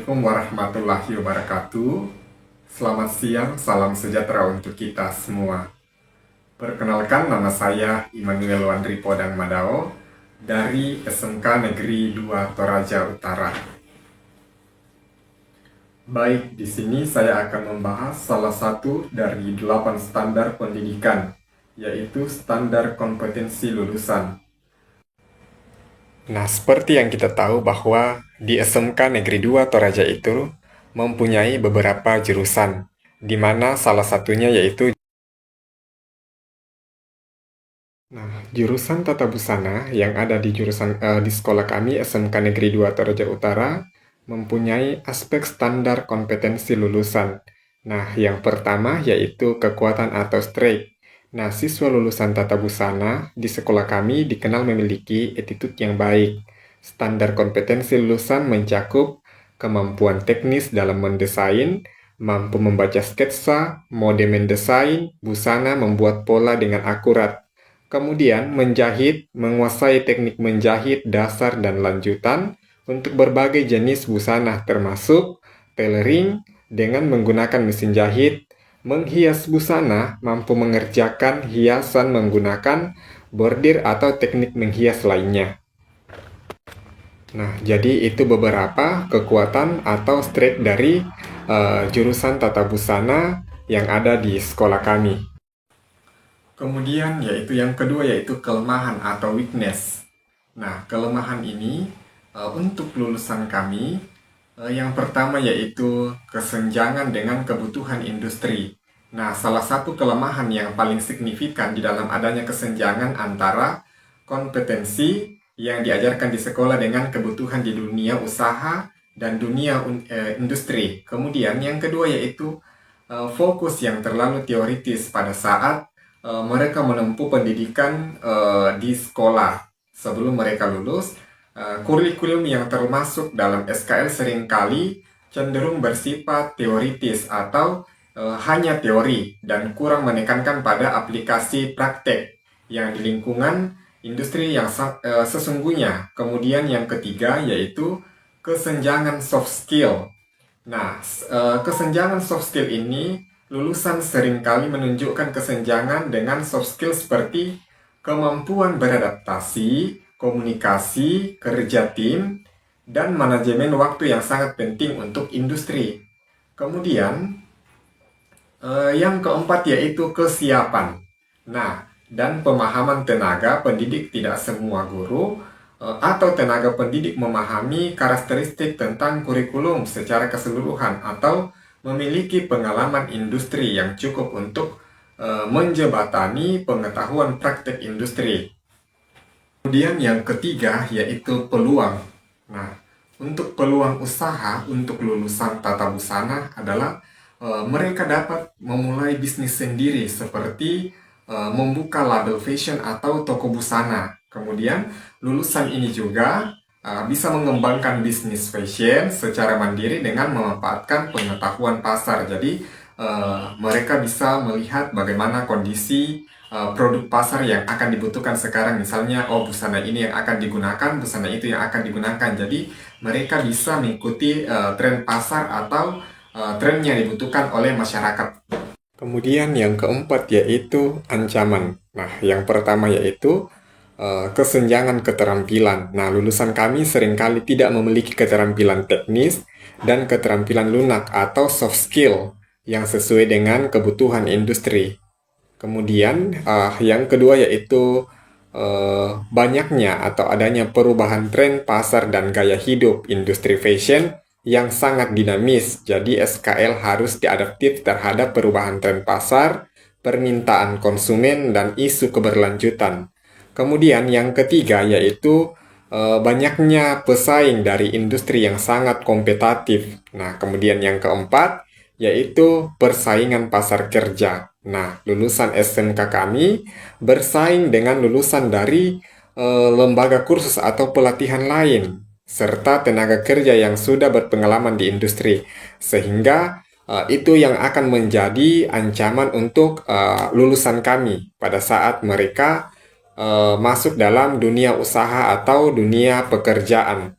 Assalamualaikum warahmatullahi wabarakatuh. Selamat siang, salam sejahtera untuk kita semua. Perkenalkan, nama saya Immanuel Wandri Podang Madao dari SMK Negeri 2 Toraja Utara. Baik, di sini saya akan membahas salah satu dari 8 standar pendidikan, yaitu standar kompetensi lulusan. Nah, seperti yang kita tahu bahwa di SMK Negeri 2 Toraja itu mempunyai beberapa jurusan, di mana salah satunya yaitu jurusan Tata Busana yang ada di sekolah kami SMK Negeri 2 Toraja Utara mempunyai aspek standar kompetensi lulusan. Nah, yang pertama yaitu kekuatan atau strength. Nah, siswa lulusan Tata Busana di sekolah kami dikenal memiliki attitude yang baik. Standar kompetensi lulusan mencakup kemampuan teknis dalam mendesain, mampu membaca sketsa, mode mendesain, busana membuat pola dengan akurat. Kemudian menjahit, menguasai teknik menjahit dasar dan lanjutan untuk berbagai jenis busana termasuk tailoring dengan menggunakan mesin jahit, menghias busana, mampu mengerjakan hiasan menggunakan bordir atau teknik menghias lainnya. Nah, jadi itu beberapa kekuatan atau strength dari jurusan Tata Busana yang ada di sekolah kami. Kemudian yaitu yang kedua yaitu kelemahan atau weakness. Nah, kelemahan ini untuk lulusan kami yang pertama yaitu kesenjangan dengan kebutuhan industri. Nah, salah satu kelemahan yang paling signifikan di dalam adanya kesenjangan antara kompetensi yang diajarkan di sekolah dengan kebutuhan di dunia usaha dan dunia industri. Kemudian yang kedua yaitu fokus yang terlalu teoritis pada saat mereka menempuh pendidikan di sekolah. Sebelum mereka lulus, kurikulum yang termasuk dalam SKL seringkali cenderung bersifat teoritis atau hanya teori dan kurang menekankan pada aplikasi praktek yang di lingkungan industri yang sesungguhnya. Kemudian yang ketiga yaitu kesenjangan soft skill. Nah, kesenjangan soft skill ini lulusan seringkali menunjukkan kesenjangan dengan soft skill seperti kemampuan beradaptasi, komunikasi, kerja tim, dan manajemen waktu yang sangat penting untuk industri. Kemudian, yang keempat yaitu kesiapan. Nah, dan pemahaman tenaga pendidik. Tidak semua guru atau tenaga pendidik memahami karakteristik tentang kurikulum secara keseluruhan atau memiliki pengalaman industri yang cukup untuk menjembatani pengetahuan praktek industri. Kemudian yang ketiga yaitu peluang. Nah, untuk peluang usaha untuk lulusan Tata Busana adalah mereka dapat memulai bisnis sendiri seperti membuka label fashion atau toko busana. Kemudian lulusan ini juga bisa mengembangkan bisnis fashion secara mandiri dengan memanfaatkan pengetahuan pasar. Jadi mereka bisa melihat bagaimana kondisi produk pasar yang akan dibutuhkan sekarang. Misalnya, busana ini yang akan digunakan, busana itu yang akan digunakan. Jadi mereka bisa mengikuti tren pasar atau tren yang dibutuhkan oleh masyarakat. Kemudian yang keempat yaitu ancaman. Nah, yang pertama yaitu kesenjangan keterampilan. Nah, lulusan kami seringkali tidak memiliki keterampilan teknis dan keterampilan lunak atau soft skill yang sesuai dengan kebutuhan industri. Kemudian yang kedua yaitu banyaknya atau adanya perubahan tren pasar dan gaya hidup industri fashion yang sangat dinamis. Jadi SKL harus diadaptif terhadap perubahan tren pasar, permintaan konsumen, dan isu keberlanjutan. Kemudian yang ketiga yaitu banyaknya pesaing dari industri yang sangat kompetitif. Nah, kemudian yang keempat yaitu persaingan pasar kerja. Nah, lulusan SMK kami bersaing dengan lulusan dari lembaga kursus atau pelatihan lain, serta tenaga kerja yang sudah berpengalaman di industri. Sehingga itu yang akan menjadi ancaman untuk lulusan kami pada saat mereka masuk dalam dunia usaha atau dunia pekerjaan.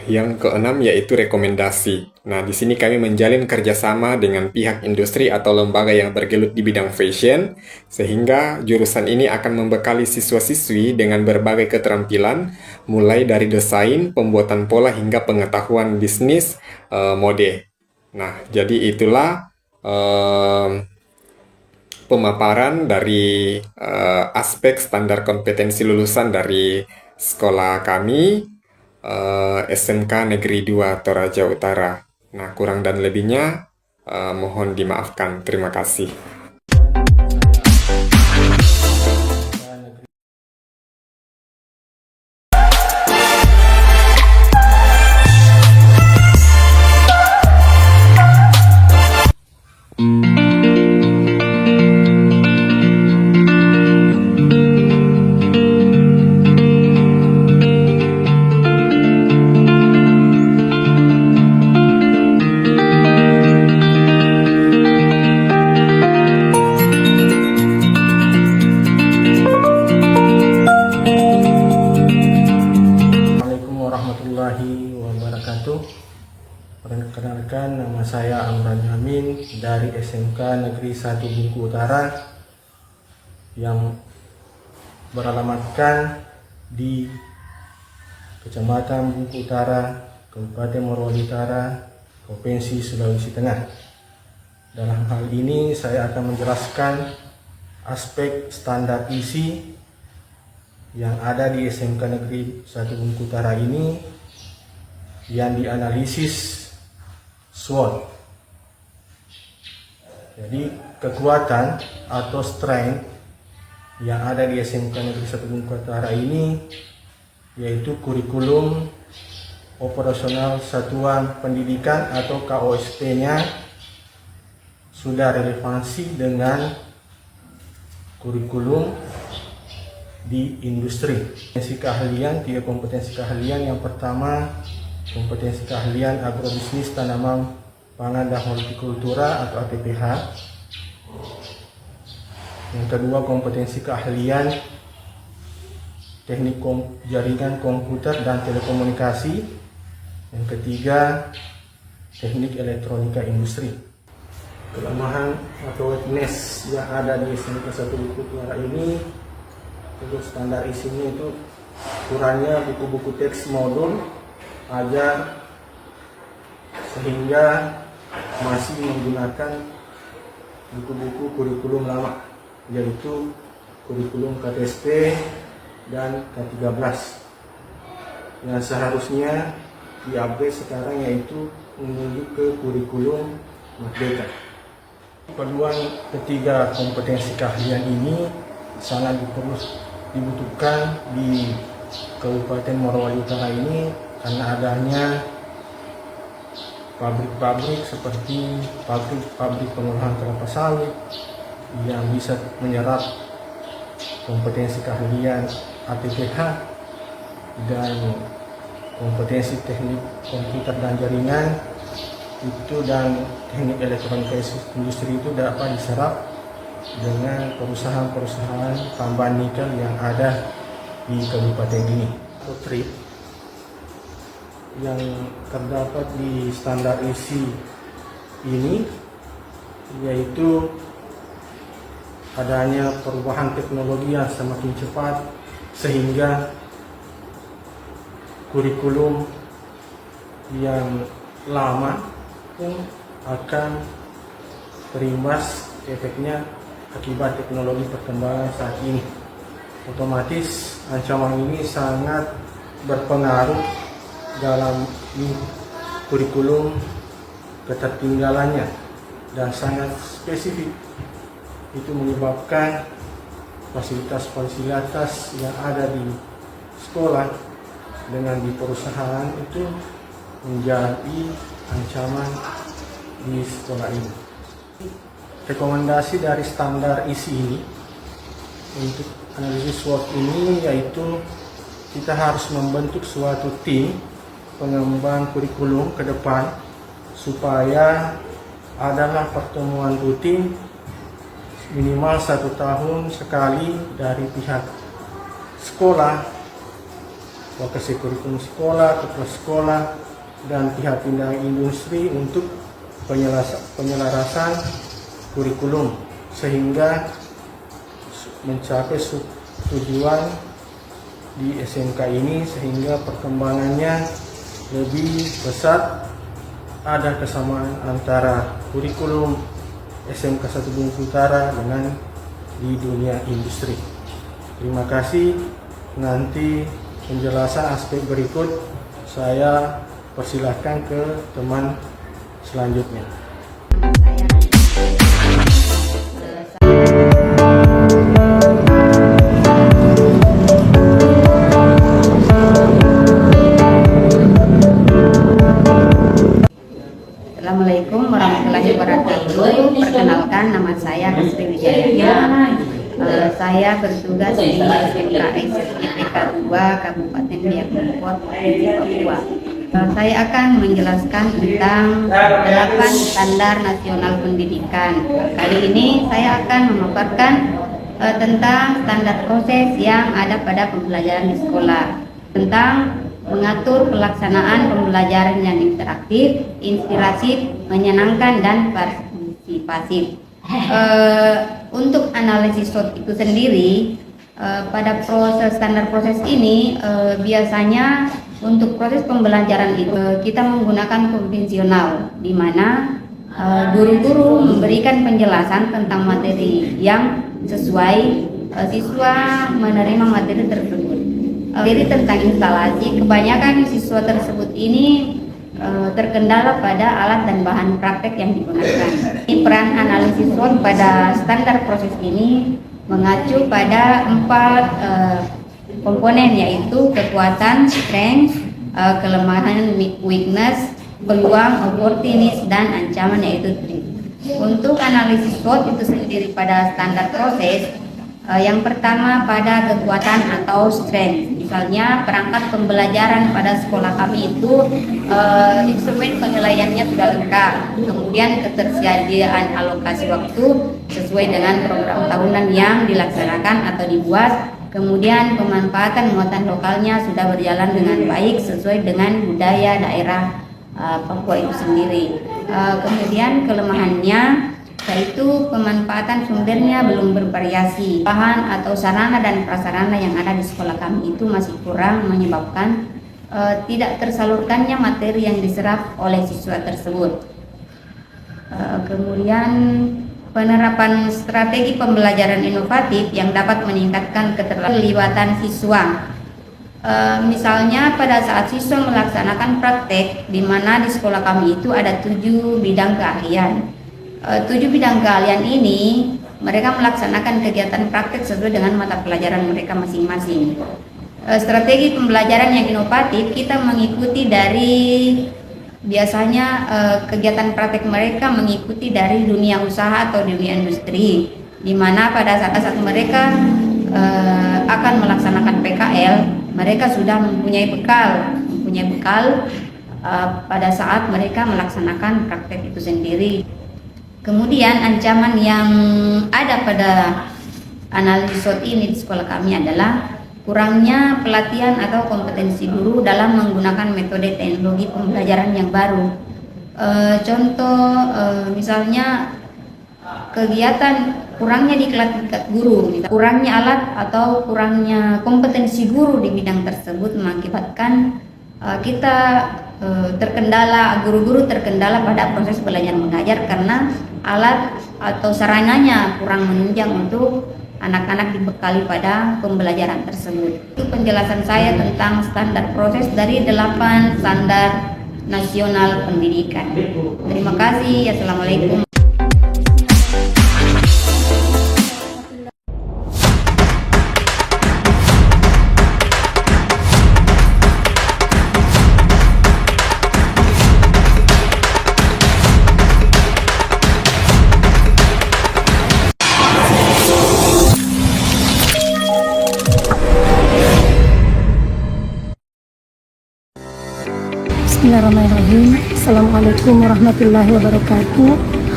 Yang keenam yaitu rekomendasi. Nah, di sini kami menjalin kerjasama dengan pihak industri atau lembaga yang bergelut di bidang fashion, sehingga jurusan ini akan membekali siswa-siswi dengan berbagai keterampilan, mulai dari desain, pembuatan pola, hingga pengetahuan bisnis mode. Nah, jadi itulah pemaparan dari aspek standar kompetensi lulusan dari sekolah kami, SMK Negeri 2 Toraja Utara. Nah, kurang dan lebihnya mohon dimaafkan. Terima kasih. Assalamualaikum warahmatullahi wabarakatuh. Perkenalkan, nama saya Amran Yamin dari SMK Negeri 1 Bungku Utara yang beralamatkan di Kecamatan Bungku Utara, Kabupaten Morowali Utara, Provinsi Sulawesi Tengah. Dalam hal ini saya akan menjelaskan aspek standar isi yang ada di SMK Negeri 1 Bungku Utara ini yang dianalisis SWOT. Jadi kekuatan atau strength yang ada di SMK Negeri 1 Bungku Utara ini yaitu kurikulum operasional satuan pendidikan atau KOSP-nya sudah relevansi dengan kurikulum di industri. Kompetensi keahlian, 3 kompetensi keahlian. Yang pertama, kompetensi keahlian agrobisnis tanaman pangan dan hortikultura atau ATPH. Yang kedua, kompetensi keahlian teknik jaringan komputer dan telekomunikasi. Yang ketiga, teknik elektronika industri. Kelemahan atau weakness yang ada di SMK 1 Bungku Utara ini, untuk standar isinya itu kurangnya buku-buku teks modul ajar, sehingga masih menggunakan buku-buku kurikulum lama, yaitu kurikulum KTSP dan K13 yang seharusnya diupdate sekarang, yaitu menuju ke kurikulum Merdeka. Peluang ketiga kompetensi keahlian ini sangat dibutuhkan di Kabupaten Morowali Utara ini karena adanya pabrik-pabrik seperti pabrik pengolahan kelapa sawit yang bisa menyerap kompetensi keahlian ATPH dan kompetensi teknik komputer dan jaringan itu, dan teknik elektronika industri itu dapat diserap dengan perusahaan-perusahaan tambahan nikel yang ada di kabupaten ini. Trip yang terdapat di standar isi ini yaitu adanya perubahan teknologi yang semakin cepat, sehingga kurikulum yang lama pun akan terimbas efeknya akibat teknologi perkembangan saat ini. Otomatis ancaman ini sangat berpengaruh dalam kurikulum ketertinggalannya dan sangat spesifik. Itu menyebabkan fasilitas-fasilitas yang ada di sekolah dengan di perusahaan itu menjadi ancaman di sekolah ini. Rekomendasi dari standar isi ini untuk analisis SWOT ini yaitu kita harus membentuk suatu tim pengembang kurikulum ke depan supaya adalah pertemuan rutin minimal 1 tahun sekali dari pihak sekolah lokasi kurikulum sekolah, kepala sekolah, dan pihak pembinaan industri untuk penyelarasan kurikulum sehingga mencapai tujuan di SMK ini, sehingga perkembangannya lebih pesat, ada kesamaan antara kurikulum SMK 1 Bengkulu Utara dengan di dunia industri. Terima kasih. Nanti penjelasan aspek berikut saya persilahkan ke teman selanjutnya. Assalamualaikum warahmatullahi wabarakatuh. Perkenalkan, nama saya Hasri Wijaya. Saya bertugas di SMK IPK 2 Kabupaten Biak Numfor, Provinsi Papua. Saya akan menjelaskan tentang 8 standar nasional pendidikan. Kali ini saya akan memaparkan tentang standar proses yang ada pada pembelajaran di sekolah, tentang mengatur pelaksanaan pembelajaran yang interaktif, inspiratif, menyenangkan, dan partisipatif. Untuk analisis SWOT itu sendiri, pada standar proses ini biasanya untuk proses pembelajaran itu kita menggunakan konvensional, di mana guru-guru memberikan penjelasan tentang materi yang sesuai, siswa menerima materi tersebut. Jadi tentang instalasi, kebanyakan siswa tersebut ini terkendala pada alat dan bahan praktek yang digunakan. Peran analisis SWOT pada standar proses ini mengacu pada 4 komponen, yaitu kekuatan, strength, kelemahan, weakness, peluang, opportunities, dan ancaman, yaitu threat. Untuk analisis SWOT itu sendiri pada standar proses, yang pertama pada kekuatan atau strength. Misalnya perangkat pembelajaran pada sekolah kami itu instrumen penilaiannya sudah lengkap, kemudian ketersediaan alokasi waktu sesuai dengan program tahunan yang dilaksanakan atau dibuat, kemudian pemanfaatan muatan lokalnya sudah berjalan dengan baik sesuai dengan budaya daerah Papua itu sendiri. Kemudian kelemahannya yaitu pemanfaatan sumbernya belum bervariasi. Bahan atau sarana dan prasarana yang ada di sekolah kami itu masih kurang, menyebabkan tidak tersalurkannya materi yang diserap oleh siswa tersebut. Kemudian penerapan strategi pembelajaran inovatif yang dapat meningkatkan keterlibatan siswa. Misalnya pada saat siswa melaksanakan praktek, di mana di sekolah kami itu ada 7 bidang keahlian. 7 bidang keahlian ini mereka melaksanakan kegiatan praktek sesuai dengan mata pelajaran mereka masing-masing. Strategi pembelajaran yang inovatif kita mengikuti dari biasanya kegiatan praktek mereka mengikuti dari dunia usaha atau dunia industri, di mana pada saat mereka akan melaksanakan PKL, mereka sudah mempunyai bekal pada saat mereka melaksanakan praktek itu sendiri. Kemudian ancaman yang ada pada analisis SWOT ini di sekolah kami adalah kurangnya pelatihan atau kompetensi guru dalam menggunakan metode teknologi pembelajaran yang baru. Contoh misalnya kegiatan kurangnya diklat tingkat guru, kurangnya alat atau kurangnya kompetensi guru di bidang tersebut mengakibatkan kita terkendala, guru-guru terkendala pada proses belajar mengajar karena alat atau sarananya kurang menunjang untuk anak-anak dibekali pada pembelajaran tersebut. Itu penjelasan saya tentang standar proses dari 8 standar nasional pendidikan. Terima kasih. Assalamualaikum. Bismillahirrahmanirrahim. Assalamualaikum warahmatullahi wabarakatuh.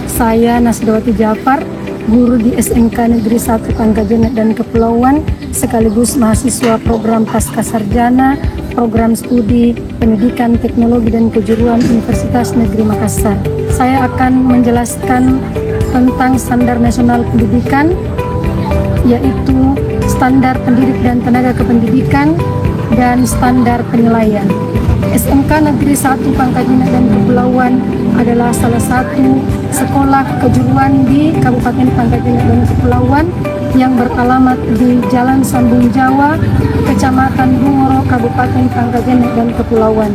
Saya Nasdawati Jafar, guru di SMK Negeri 1 Pangkajenet dan Kepulauan, sekaligus mahasiswa program Pasca Sarjana program studi Pendidikan Teknologi dan Kejuruan Universitas Negeri Makassar. Saya akan menjelaskan tentang standar nasional pendidikan, yaitu standar pendidik dan tenaga kependidikan, dan standar penilaian. SMK Negeri 1 Pangkajina dan Kepulauan adalah salah satu sekolah kejuruan di Kabupaten Pangkajina dan Kepulauan yang beralamat di Jalan Sambung Jawa, Kecamatan Bungoro, Kabupaten Pangkajina dan Kepulauan.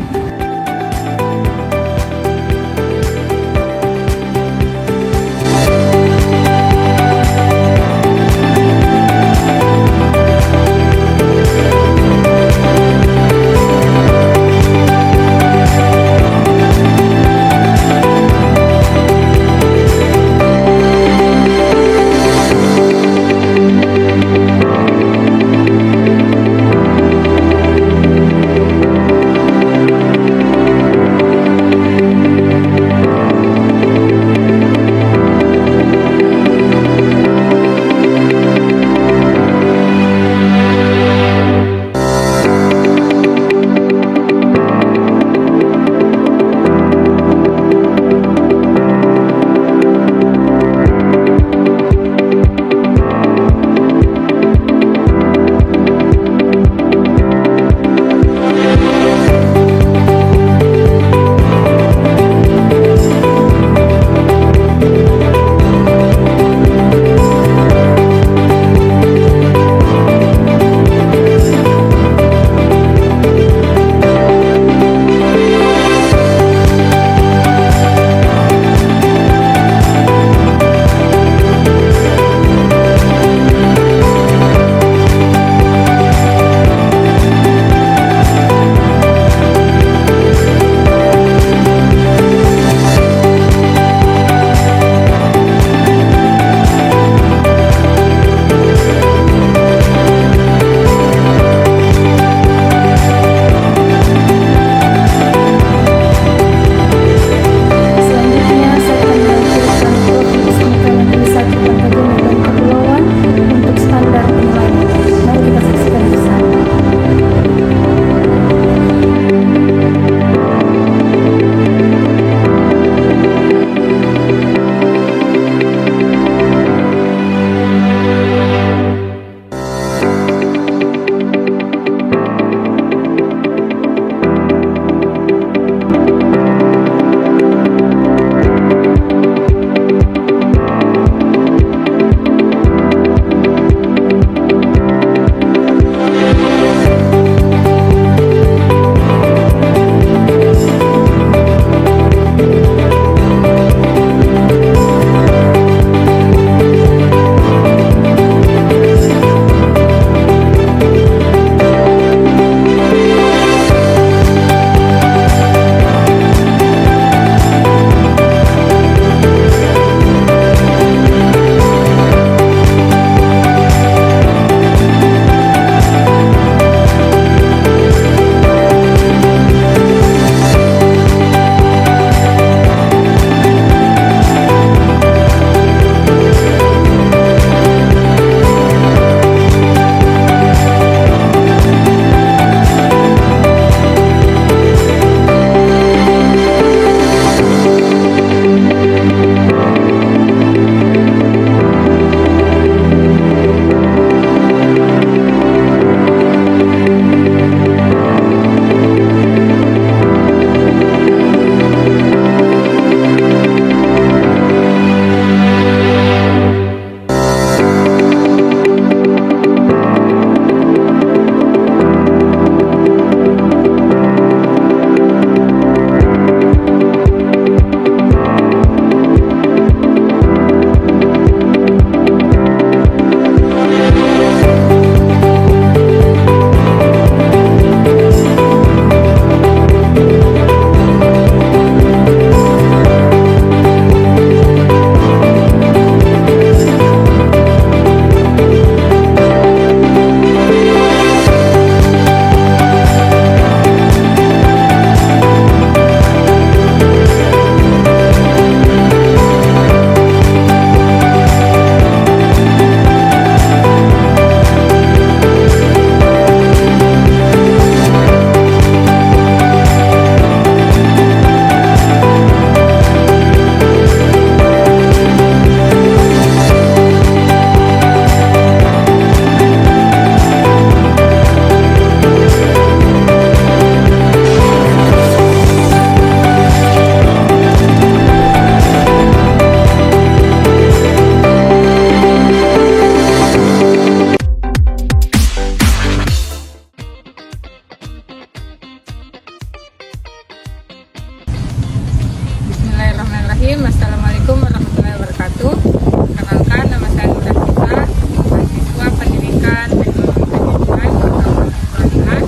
Bismillahirrahmanirrahim. Assalamualaikum warahmatullahi wabarakatuh. Perkenalkan, nama saya Nur Rafisa, mahasiswa pendidikan teknologi kejuruan atau pelatihan.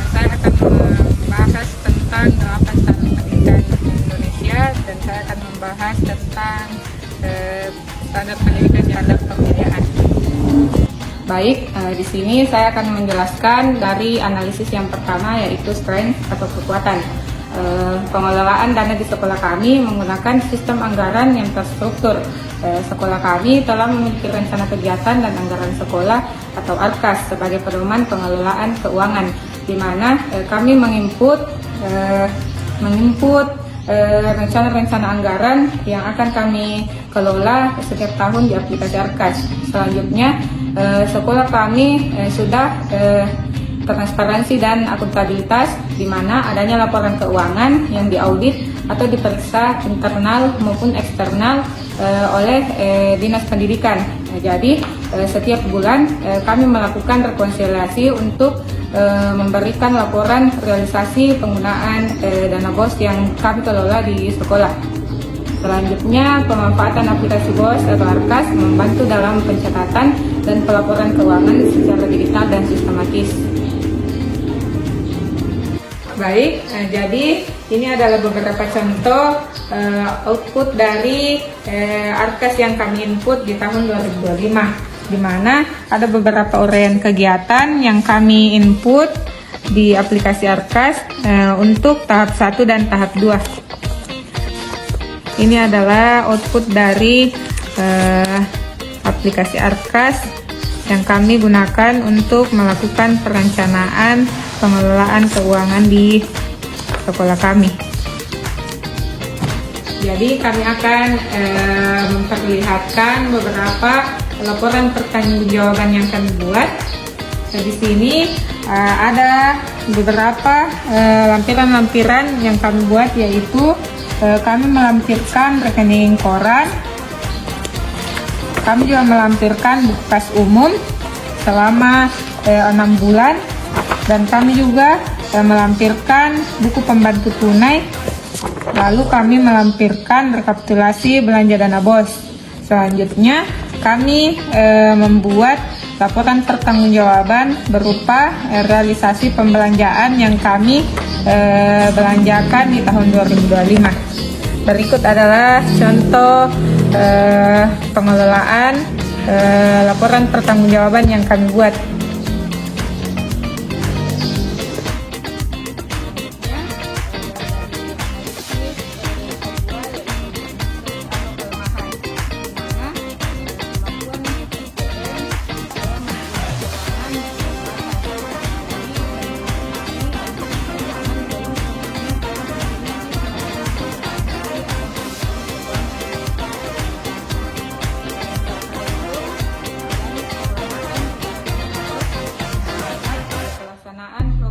Saya akan membahas tentang 8 standar pendidikan di Indonesia, dan saya akan membahas tentang standar pendidikan di standar pembiayaan. Baik, di sini saya akan menjelaskan dari analisis yang pertama, yaitu strength atau kekuatan. Pengelolaan dana di sekolah kami menggunakan sistem anggaran yang terstruktur. Sekolah kami telah memiliki rencana kegiatan dan anggaran sekolah atau ARKAS sebagai pedoman pengelolaan keuangan, di mana kami menginput rencana-rencana anggaran yang akan kami kelola setiap tahun di aplikasi ARKAS. Selanjutnya, sekolah kami sudah transparansi dan akuntabilitas, di mana adanya laporan keuangan yang diaudit atau diperiksa internal maupun eksternal oleh Dinas Pendidikan. Jadi setiap bulan kami melakukan rekonsiliasi untuk memberikan laporan realisasi penggunaan dana BOS yang kami kelola di sekolah. Selanjutnya, pemanfaatan aplikasi BOS atau ARKAS membantu dalam pencatatan dan pelaporan keuangan secara digital dan sistematis. Baik, jadi ini adalah beberapa contoh output dari ARKAS yang kami input di tahun 2025, di mana ada beberapa uraian kegiatan yang kami input di aplikasi ARKAS untuk tahap 1 dan tahap 2. Ini adalah output dari aplikasi ARKAS yang kami gunakan untuk melakukan perencanaan pengelolaan keuangan di sekolah kami. Jadi kami akan memperlihatkan beberapa laporan pertanggungjawaban yang kami buat. Di sini ada beberapa lampiran-lampiran yang kami buat, yaitu kami melampirkan rekening koran, kami juga melampirkan buku kas umum selama 6 bulan, dan kami juga melampirkan buku pembantu tunai. Lalu kami melampirkan rekapitulasi belanja dana BOS. Selanjutnya kami membuat laporan pertanggungjawaban berupa realisasi pembelanjaan yang kami belanjakan di tahun 2025. Berikut adalah contoh pengelolaan laporan pertanggungjawaban yang kami buat.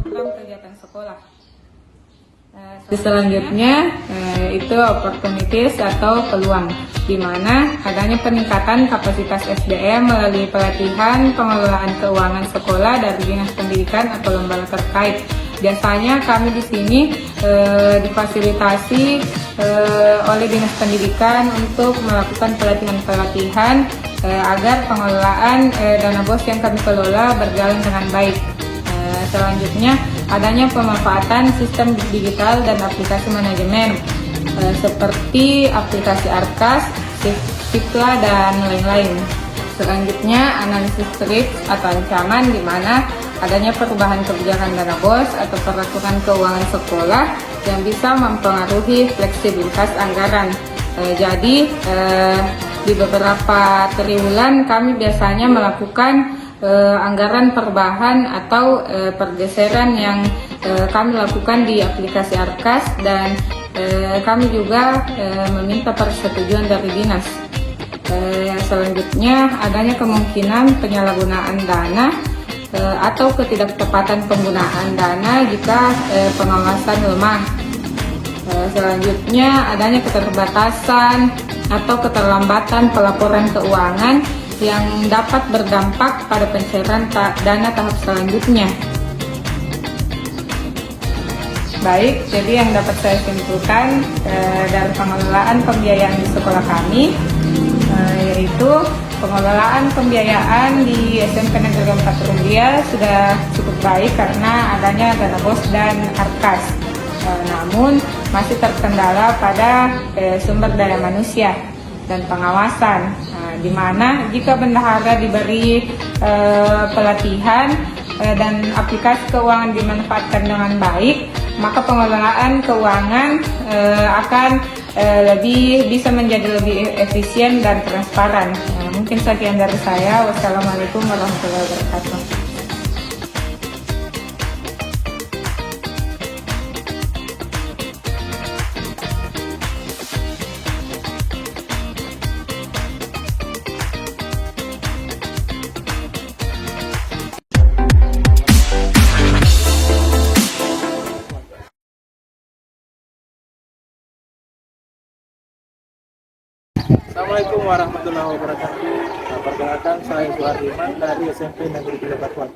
Program kegiatan sekolah. Selanjutnya itu opportunities atau peluang, di mana adanya peningkatan kapasitas SDM melalui pelatihan pengelolaan keuangan sekolah dari Dinas Pendidikan atau lembaga terkait. Biasanya kami di sini difasilitasi oleh Dinas Pendidikan untuk melakukan pelatihan-pelatihan agar pengelolaan dana BOS yang kami kelola berjalan dengan baik. Selanjutnya, adanya pemanfaatan sistem digital dan aplikasi manajemen seperti aplikasi ARKAS, Sikla, dan lain-lain. Selanjutnya, analisis risk atau ancaman, di mana adanya perubahan kebijakan dana BOS atau peraturan keuangan sekolah yang bisa mempengaruhi fleksibilitas anggaran. Jadi, di beberapa triwulan kami biasanya melakukan anggaran perubahan atau pergeseran yang kami lakukan di aplikasi ARKAS, dan kami juga meminta persetujuan dari dinas. Selanjutnya, adanya kemungkinan penyalahgunaan dana atau ketidaktepatan penggunaan dana jika pengawasan lemah. Selanjutnya, adanya keterbatasan atau keterlambatan pelaporan keuangan yang dapat berdampak pada pencairan dana tahap selanjutnya. baik. Jadi yang dapat saya simpulkan dari pengelolaan pembiayaan di sekolah kami, yaitu pengelolaan pembiayaan di SMP Negeri 4 Rumbia sudah cukup baik karena adanya dana BOS dan Arkas. Namun masih terkendala pada sumber daya manusia dan pengawasan, di mana jika bendahara diberi pelatihan dan aplikasi keuangan dimanfaatkan dengan baik, maka pengelolaan keuangan akan bisa menjadi lebih efisien dan transparan. Mungkin sekian dari saya. Wassalamualaikum warahmatullahi wabarakatuh. Assalamualaikum warahmatullahi wabarakatuh. Perkenalkan, saya Suhardiman dari SMP Negeri 3 Batuan.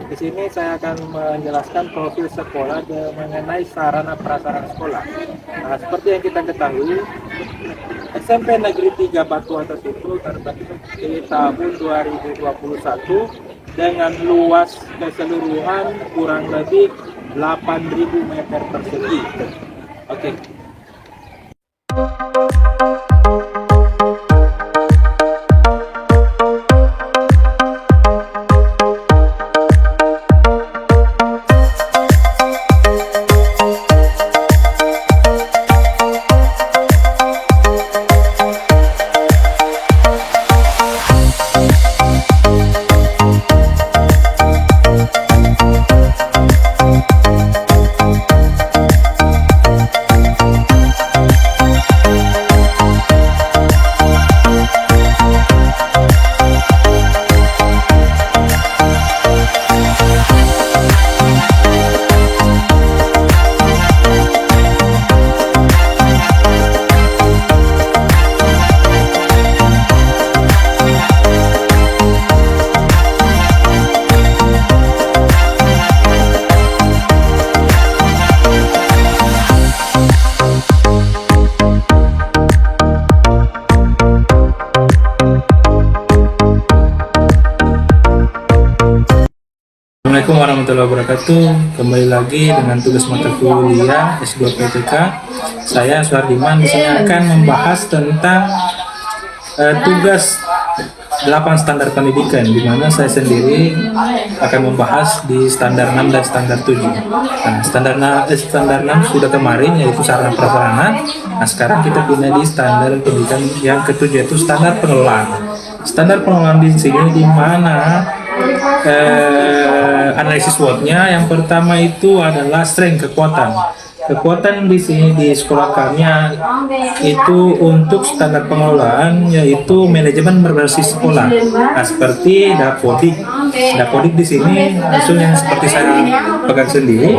Di sini saya akan menjelaskan profil sekolah mengenai sarana prasarana sekolah. Nah, seperti yang kita ketahui, SMP Negeri 3 Batuan itu terbentuk di tahun 2021 dengan luas keseluruhan kurang lebih 8.000 meter persegi. Oke. Assalamualaikum warahmatullahi wabarakatuh. Kembali lagi dengan tugas mata kuliah S2 PTK. Saya Suhardiman di sini akan membahas tentang tugas 8 standar pendidikan, di mana saya sendiri akan membahas di standar 6 dan standar 7. Nah, standar 6 sudah kemarin, yaitu sarana prasarana. Nah, sekarang kita pindah di standar pendidikan yang ketujuh, yaitu standar pengelolaan. Standar pengelolaan di sini di mana analisis SWOT-nya yang pertama itu adalah strength, kekuatan di sini di sekolah kami itu untuk standar pengelolaan, yaitu manajemen berbasis sekolah. Nah, seperti Dapodik di sini langsung yang seperti saya pegang sendiri.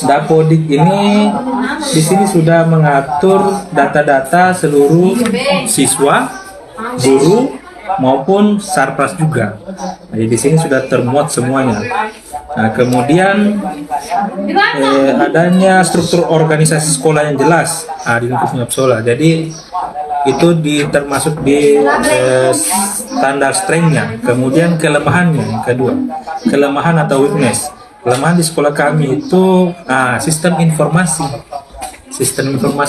Dapodik ini di sini sudah mengatur data-data seluruh siswa, guru maupun sarpras juga. Jadi di sini sudah termuat semuanya. Nah, kemudian adanya struktur organisasi sekolah yang jelas di lingkup Nyapsola. Jadi itu termasuk di standar strength-nya. Kemudian kelemahannya yang kedua, kelemahan atau weakness. Kelemahan di sekolah kami itu sistem informasi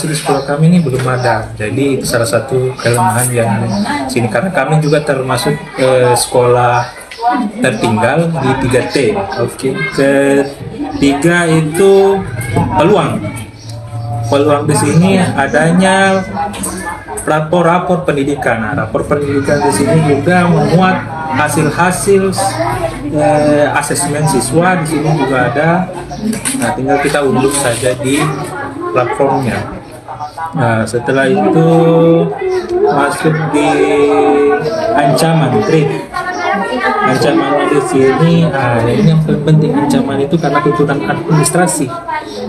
di sekolah kami ini belum ada. Jadi itu salah satu kelemahan yang sini, karena kami juga termasuk sekolah tertinggal di 3T. Oke. Ketiga itu peluang di sini adanya rapor pendidikan. Nah, rapor pendidikan di sini juga memuat hasil-hasil asesmen siswa. Di sini juga ada. Nah, tinggal kita unduh saja di platformnya. Nah, setelah itu masuk di ancaman ancamannya di sini. Ini yang penting, ancaman itu karena tuntutan administrasi,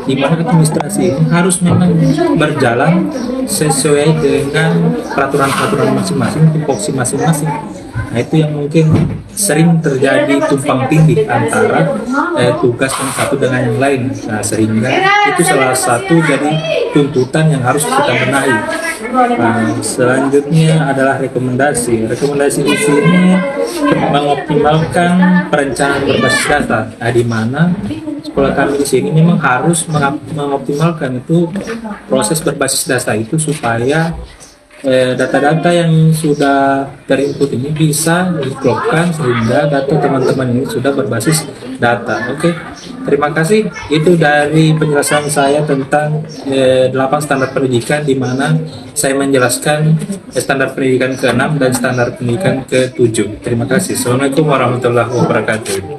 di mana administrasi ini harus memang berjalan sesuai dengan peraturan masing-masing, tupoksi masing-masing. Nah, itu yang mungkin sering terjadi tumpang tindih antara tugas yang satu dengan yang lain. Nah, sehingga itu salah satu jadi tuntutan yang harus kita benahi. Nah, selanjutnya adalah rekomendasi. Rekomendasi di sini mengoptimalkan perencanaan berbasis data. Nah, di mana sekolah kami di sini memang harus mengoptimalkan itu proses berbasis data itu supaya data-data yang sudah terinput ini bisa diklopkan sehingga data teman-teman ini sudah berbasis data. Oke, terima kasih. Itu dari penjelasan saya tentang 8 standar pendidikan, di mana saya menjelaskan standar pendidikan ke-6 dan standar pendidikan ke-7. Terima kasih. Assalamualaikum warahmatullahi wabarakatuh.